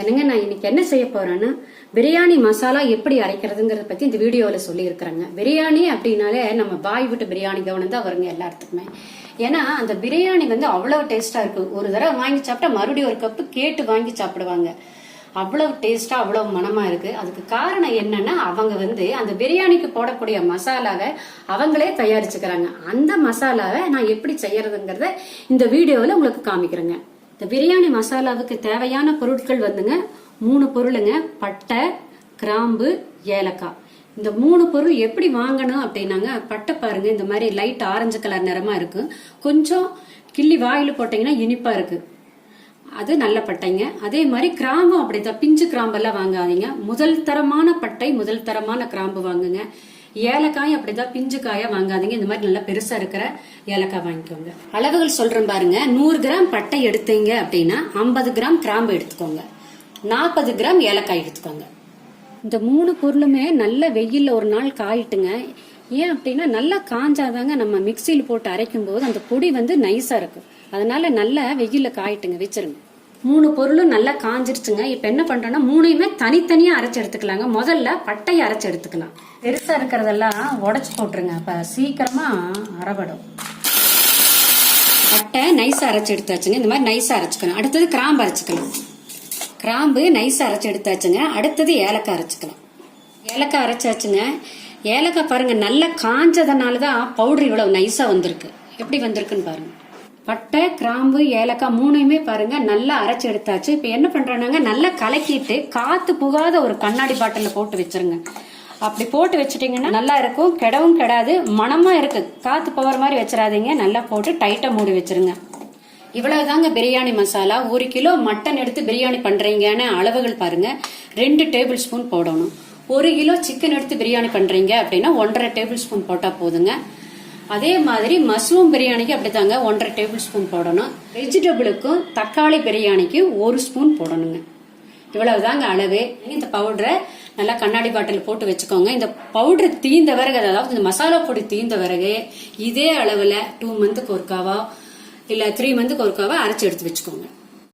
என்னங்க நான் இன்னைக்கு என்ன செய்ய போறேன்னா பிரியாணி மசாலா எப்படி அரைக்கிறதுங்கறத பத்தி இந்த வீடியோல சொல்லி இருக்கிறாங்க. பிரியாணி அப்படின்னாலே நம்ம பாய் விட்டு பிரியாணி கவனம் தான் வருங்க எல்லாத்துக்குமே. ஏன்னா அந்த பிரியாணி அவ்வளவு டேஸ்டா இருக்கு. ஒரு தடவை வாங்கி சாப்பிட்டா மறுபடியும் ஒரு கப்பு கேட்டு வாங்கி சாப்பிடுவாங்க. அவ்வளவு டேஸ்டா அவ்வளவு மனமா இருக்கு. அதுக்கு காரணம் என்னன்னா அவங்க அந்த பிரியாணிக்கு போடக்கூடிய மசாலாவை அவங்களே தயாரிச்சுக்கிறாங்க. அந்த மசாலாவை நான் எப்படி செய்யறதுங்கிறத இந்த வீடியோல உங்களுக்கு காமிக்கிறேங்க. இந்த பிரியாணி மசாலாவுக்கு தேவையான பொருட்கள் 3 பொருளுங்க. பட்டை, கிராம்பு, ஏலக்காய். இந்த 3 பொருள் எப்படி வாங்கணும் அப்படின்னாங்க, பட்டை பாருங்க இந்த மாதிரி லைட் ஆரஞ்சு கலர் நிறமா இருக்கு. கொஞ்சம் கிள்ளி வாயில போட்டீங்கன்னா இனிப்பா இருக்கு, அது நல்ல பட்டைங்க. அதே மாதிரி கிராம்பும் அப்படித்தான், பிஞ்சு கிராம்பெல்லாம் வாங்காதீங்க. முதல் தரமான பட்டை, முதல் தரமான கிராம்பு வாங்குங்க. ஏலக்காய் அப்படிதான் பிஞ்சு காயா வாங்காதீங்க. இந்த மாதிரி நல்லா பெருசா இருக்கிற ஏலக்காய் வாங்கிக்கோங்க. அளவுகள் சொல்றேன் பாருங்க. 100 கிராம் பட்டை எடுத்தீங்க அப்படின்னா 50 கிராம் கிராம்பு எடுத்துக்கோங்க, 40 கிராம் ஏலக்காய் எடுத்துக்கோங்க. இந்த 3 பொருளுமே நல்ல வெயில்ல ஒரு நாள் காயிட்டுங்க. ஏன் அப்படின்னா நல்லா காஞ்சாதாங்க நம்ம மிக்சியில் போட்டு அரைக்கும் போது அந்த பொடி நைஸா இருக்கும். அதனால நல்லா வெயில்ல காயிட்டுங்க, வச்சிருங்க. 3 பொருளும் நல்லா காஞ்சிருச்சுங்க. இப்ப என்ன பண்றோம்னா 3யுமே தனித்தனியா அரைச்சு எடுத்துக்கலாங்க. முதல்ல பட்டையை அரைச்சு எடுத்துக்கலாம். பெருசா இருக்கிறதெல்லாம் உடைச்சு போட்டுருங்க, அப்ப சீக்கிரமா அரைபடும். பட்டை நைஸா அரைச்சு எடுத்தாச்சுங்க. இந்த மாதிரி நைஸா அரைச்சுக்கணும். அடுத்தது கிராம்பு அரைச்சுக்கலாம். கிராம்பு நைஸா அரைச்சு எடுத்தாச்சுங்க. அடுத்தது ஏலக்காய் அரைச்சுக்கலாம். ஏலக்காய் அரைச்சாச்சுங்க. ஏலக்காய் பாருங்க நல்லா காஞ்சதுனாலதான் பவுடர் இவ்வளவு நைஸா வந்திருக்கு. எப்படி வந்திருக்குன்னு பாருங்க. பட்டை, கிராம்பு, ஏலக்காய் 3யுமே பாருங்க நல்லா அரைச்சு எடுத்தாச்சு. இப்ப என்ன பண்றாங்க, நல்லா கலக்கிட்டு காத்து புகாத ஒரு கண்ணாடி பாட்டில போட்டு வச்சிருங்க. அப்படி போட்டு வச்சுட்டீங்கன்னா நல்லா இருக்கும், கெடவும் கெடாது, மனமா இருக்கு. காத்து போகிற மாதிரி வச்சிடாதீங்க, நல்லா போட்டு டைட்டா மூடி வச்சிருங்க. இவ்வளவுதாங்க பிரியாணி மசாலா. 1 கிலோ மட்டன் எடுத்து பிரியாணி பண்றீங்கன்னு அளவுகள் பாருங்க. 2 டேபிள் ஸ்பூன் போடணும். 1 கிலோ சிக்கன் எடுத்து பிரியாணி பண்றீங்க அப்படின்னா 1.5 டேபிள் ஸ்பூன் போட்டா போதுங்க. அதே மாதிரி மஷ்ரூம் பிரியாணிக்கு அப்படித்தாங்க 1.5 டேபிள் ஸ்பூன் போடணும். வெஜிடபிளுக்கும் தக்காளி பிரியாணிக்கு 1 ஸ்பூன் போடணுங்க. இவ்வளவுதாங்க அளவு. இந்த பவுடரை நல்லா கண்ணாடி பாட்டில் போட்டு வச்சுக்கோங்க. இந்த பவுடர் தீந்த பிறகு, அதாவது இந்த மசாலா பொடி தீந்த பிறகு இதே அளவுல 2 மந்த்துக்கு ஒருக்காவா இல்ல 3 மந்த்துக்கு ஒருக்காவா அரைச்சு எடுத்து வச்சுக்கோங்க.